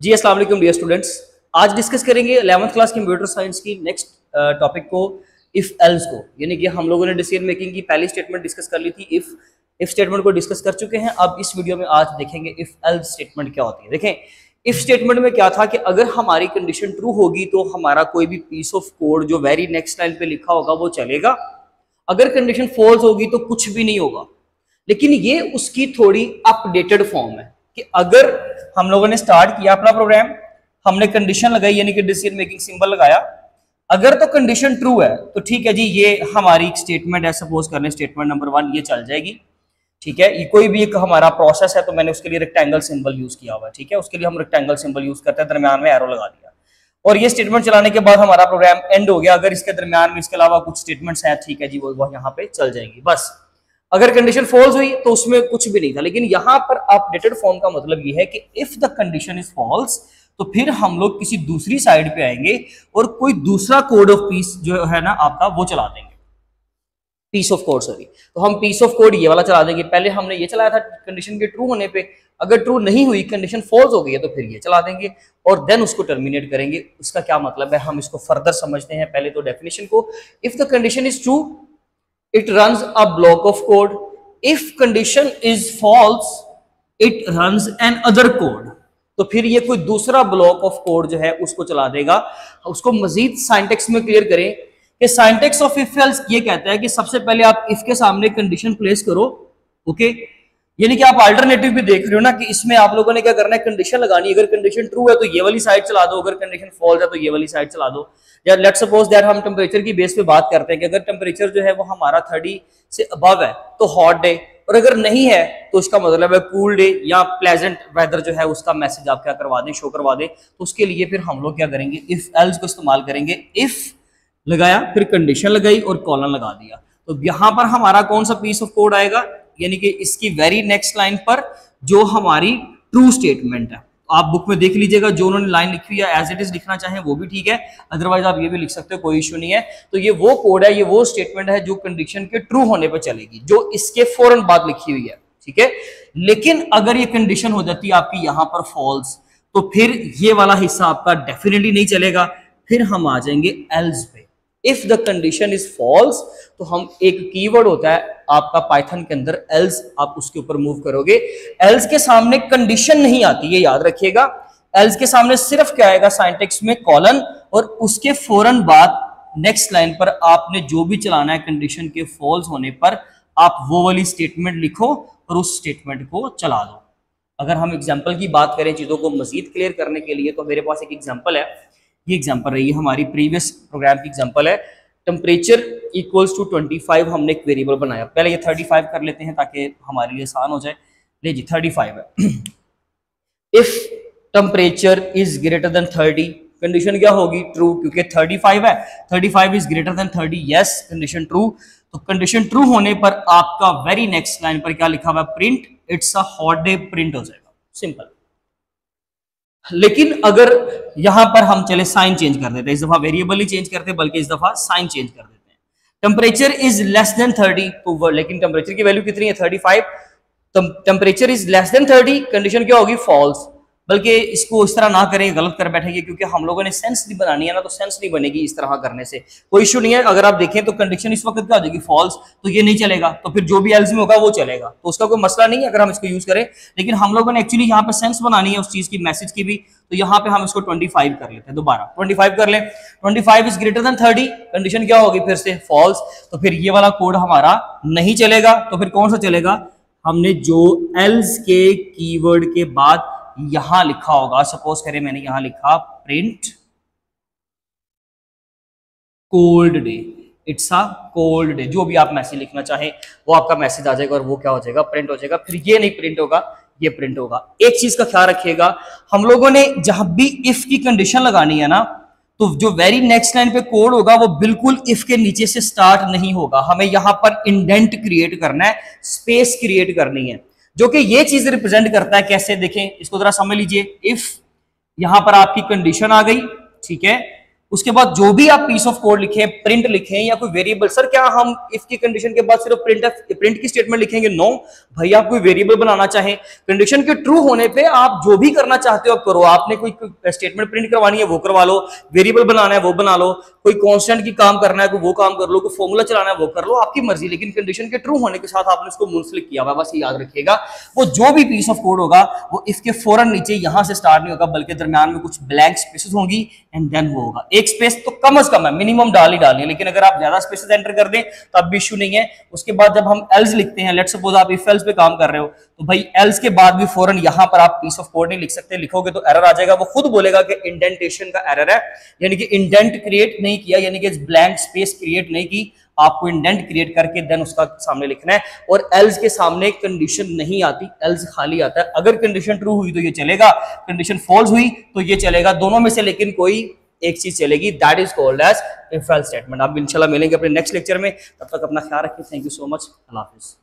जी अस्सलाम वालेकुम dear students. आज डिस्कस करेंगे 11th क्लास कंप्यूटर साइंस की नेक्स्ट टॉपिक को, इफ एल्स को। यानी कि हम लोगों ने डिसीजन मेकिंग की पहली स्टेटमेंट डिस्कस कर ली थी, इफ स्टेटमेंट को डिस्कस कर चुके हैं। अब इस वीडियो में आज देखेंगे इफ एल्स स्टेटमेंट क्या होती है। देखें, इफ स्टेटमेंट में क्या था कि अगर हमारी कंडीशन ट्रू होगी तो हमारा कोई भी पीस ऑफ कोड जो वेरी नेक्स्ट लाइन पे लिखा होगा वो चलेगा। अगर कंडीशन फॉल्स होगी तो कुछ भी नहीं होगा। लेकिन ये उसकी थोड़ी अपडेटेड फॉर्म है कि अगर हम लोगों ने स्टार्ट किया अपना प्रोग्राम, हमने कंडीशन लगाई यानी कि डिसीजन मेकिंग सिंबल लगाया, अगर तो कंडीशन ट्रू है तो ठीक है जी, ये हमारी स्टेटमेंट है, सपोज करने स्टेटमेंट नंबर 1 ये चल जाएगी। ठीक है, ये कोई भी एक हमारा प्रोसेस है तो मैंने उसके लिए रेक्टेंगल सिंबल यूज किया हुआ है। ठीक है, उसके लिए हम रेक्टेंगल सिंबल यूज करते हैं, दरमियान में एरो लगा दिया और ये स्टेटमेंट चलाने के बाद हमारा प्रोग्राम एंड हो गया। अगर इसके दरमियान में इसके अलावा कुछ स्टेटमेंट्स हैं, ठीक है जी, वो यहाँ पे चल जाएंगी बस। अगर कंडीशन फॉल्स हुई तो उसमें कुछ भी नहीं था। लेकिन यहां पर अपडेटेड फॉर्म का मतलब ये है कि if the condition is false तो फिर हम लोग किसी दूसरी साइड पे आएंगे और कोई दूसरा कोड ऑफ पीस जो है ना आपका वो चला देंगे, पीस ऑफ कोड सॉरी। तो हम पीस ऑफ कोड ये वाला चला देंगे। पहले हमने ये चलाया था कंडीशन के ट्रू होने पे, अगर ट्रू नहीं हुई, कंडीशन फॉल्स हो गई है तो फिर ये चला देंगे और देन उसको टर्मिनेट करेंगे। उसका क्या मतलब है, हम इसको फर्दर समझते हैं। पहले तो डेफिनेशन को, if the condition is true it runs a block of code. If condition is false, it runs an other code. तो फिर ये कोई दूसरा ब्लॉक ऑफ कोड जो है उसको चला देगा। उसको मजीद साइंटेक्स में क्लियर करें कि साइंटेक्स ऑफ इफ एल्स ये कहता है कि सबसे पहले आप इफ के सामने कंडीशन प्लेस करो। ओके, यानी कि आप अल्टरनेटिव भी देख रहे हो ना कि इसमें आप लोगों ने क्या करना है, कंडीशन लगानी है। अगर कंडीशन ट्रू है तो ये वाली साइड चला दो, अगर कंडीशन फॉल्स है तो ये वाली साइड चला दो। या लेट सपोज दैट हम टेम्परेचर की बेस पे बात करते हैं कि अगर टेम्परेचर जो है वो हमारा 30 से अबव है तो हॉट डे, और अगर नहीं है तो उसका मतलब है कूल डे या प्लेजेंट वेदर जो है उसका मैसेज आप क्या करवा दें, शो करवा दें। तो उसके लिए फिर हम लोग क्या करेंगे, इफ एल्स को इस्तेमाल करेंगे। इफ लगाया, फिर कंडीशन लगाई और कॉलन लगा दिया। तो यहां पर हमारा कौन सा पीस ऑफ कोड आएगा, यानी कि इसकी वेरी नेक्स्ट लाइन पर जो हमारी ट्रू स्टेटमेंट है। आप बुक में देख लीजिएगा, जो उन्होंने लाइन लिखी हुई है एज इट इज लिखना चाहें वो भी ठीक है, अदरवाइज आप ये भी लिख सकते हो, कोई इश्यू नहीं है। तो ये वो कोड है, ये वो स्टेटमेंट है जो कंडीशन के ट्रू होने पर चलेगी, जो इसके फौरन बाद लिखी हुई है। ठीक है, लेकिन अगर ये कंडीशन हो जाती है आपकी यहां पर फॉल्स तो फिर ये वाला हिस्सा आपका डेफिनेटली नहीं चलेगा। फिर हम आ जाएंगे एल्स पे। If the condition is false तो हम एक कीवर्ड होता है आपका पाइथन के अंदर एल्स, आप उसके ऊपर मूव करोगे। एल्स के सामने कंडीशन नहीं आती, ये याद रखिएगा। एल्स के सामने सिर्फ क्या आएगा साइंटेक्स में, कॉलन, और उसके फौरन बाद नेक्स्ट लाइन पर आपने जो भी चलाना है कंडीशन के फॉल्स होने पर आप वो वाली स्टेटमेंट लिखो और उस स्टेटमेंट को चला दो। अगर हम एग्जाम्पल की बात करें चीजों को मजीद क्लियर करने के लिए, तो मेरे पास एक एग्जाम्पल है। ये एग्जांपल रही है हमारी प्रीवियस प्रोग्राम की एग्जांपल है। टेम्परेचर इक्वल्स टू 25 हमने एक वेरिएबल बनाया। पहले ये 35 कर लेते हैं ताकि हमारे लिए आसान हो जाए। ले जी 35 है। If temperature is greater than 30, condition क्या होगी, ट्रू, क्योंकि 35 है। 35 is greater than 30, yes, condition true. तो कंडीशन ट्रू होने पर आपका वेरी नेक्स्ट लाइन पर क्या लिखा हुआ है, print it's a hot day, print हो जाएगा, सिंपल। लेकिन अगर यहां पर हम चले साइन चेंज कर देते हैं, इस दफा वेरिएबल नहीं चेंज करते बल्कि इस दफा साइन चेंज कर देते हैं। टेम्परेचर इज लेस देन 30, तो लेकिन टेम्परेचर की वैल्यू कितनी है, 35। Temperature is less than 30, condition क्या होगी, फॉल्स। बल्कि इसको इस तरह ना करें, गलत कर बैठेंगे, क्योंकि हम लोगों ने सेंस नहीं बनानी है ना, तो सेंस नहीं बनेगी इस तरह करने से। कोई इशू नहीं है। अगर आप देखें तो कंडीशन इस वक्त क्या हो जाएगी, फॉल्स, तो ये नहीं चलेगा, तो फिर जो भी एल्स में होगा वो चलेगा, तो उसका कोई मसला नहीं है अगर हम इसको यूज करें। लेकिन हम लोगों ने एक्चुअली यहाँ पे सेंस बनानी है उस चीज की, मैसेज की भी, तो यहाँ पे हम इसको 25 कर लेते हैं। दोबारा 25 कर लें। 25 इज ग्रेटर देन 30, कंडीशन क्या होगी फिर से, फॉल्स। तो फिर ये वाला कोड हमारा नहीं चलेगा। तो फिर कौन सा चलेगा, हमने जो एल्स के कीवर्ड के बाद यहां लिखा होगा, सपोज करें मैंने यहां लिखा print cold day, it's a cold day, जो भी आप मैसेज लिखना चाहें वो आपका मैसेज आ जाएगा और वो क्या हो जाएगा, प्रिंट हो जाएगा। फिर ये नहीं प्रिंट होगा, ये प्रिंट होगा। एक चीज का ख्याल रखिएगा, हम लोगों ने जहां भी इफ की कंडीशन लगानी है ना, तो जो वेरी नेक्स्ट लाइन पे कोड होगा वो बिल्कुल इफ के नीचे से स्टार्ट नहीं होगा। हमें यहां पर इंडेंट क्रिएट करना है, स्पेस क्रिएट करनी है, जो कि ये चीज रिप्रेजेंट करता है। कैसे, देखें इसको जरा समझ लीजिए। इफ यहां पर आपकी कंडीशन आ गई, ठीक है, उसके बाद जो भी आप पीस ऑफ कोड लिखें, प्रिंट लिखें या कोई वेरिएबल, सर क्या हम इफ की कंडीशन के बाद सिर्फ प्रिंट की स्टेटमेंट लिखेंगे? नो भाई, आप कोई वेरिएबल बनाना चाहें, कंडीशन के ट्रू होने पे आप जो भी करना चाहते हो आप करो। आपने कोई स्टेटमेंट प्रिंट करवानी है वो करवा लो, वेरिएबल बनाना है वो बना लो, कोई कांस्टेंट की काम करना है वो काम कर लो, कोई फॉर्मूला चलाना है वो कर लो, आपकी मर्जी। लेकिन कंडीशन के ट्रू होने के साथ आपने उसको मुंसलिक किया हुआ, बस ये याद रखिएगा। वो जो भी पीस ऑफ कोड होगा वो इसके फौरन नीचे यहां से स्टार्ट नहीं होगा, बल्कि दरमियान में कुछ ब्लैंक स्पेसेस होंगी एंड देन वो होगा। एक स्पेस तो कम से कम है, मिनिमम डाल ही डालनी है, लेकिन अगर आप ज्यादा स्पेसेस एंटर कर दें तब भी इश्यू नहीं है। उसके बाद जब हम एल्स लिखते हैं, लेट्स सपोज आप इफ एल्स पे काम कर रहे हो, तो भाई एल्स के बाद भी फौरन यहां पर आप पीस ऑफ कोड नहीं लिख सकते, लिखोगे तो एरर आ जाएगा। वो खुद बोलेगा कि इंडेंटेशन का एरर है, यानी कि इंडेंट क्रिएट नहीं किया, यानी कि ब्लैंक स्पेस क्रिएट नहीं की, आपको इंडेंट क्रिएट करके देन उसका सामने लिखना है। और एल्स के सामने कंडीशन नहीं आती, एल्स खाली आता है। अगर कंडीशन ट्रू हुई तो ये चलेगा, कंडीशन फॉल्स हुई तो ये चलेगा, दोनों में से लेकिन कोई एक चीज चलेगी, that is called as if else statement. आप इंशाल्लाह मिलेंगे अपने नेक्स्ट लेक्चर में, तब तक अपना ख्याल रखिए। Thank you so much, Allah Hafiz.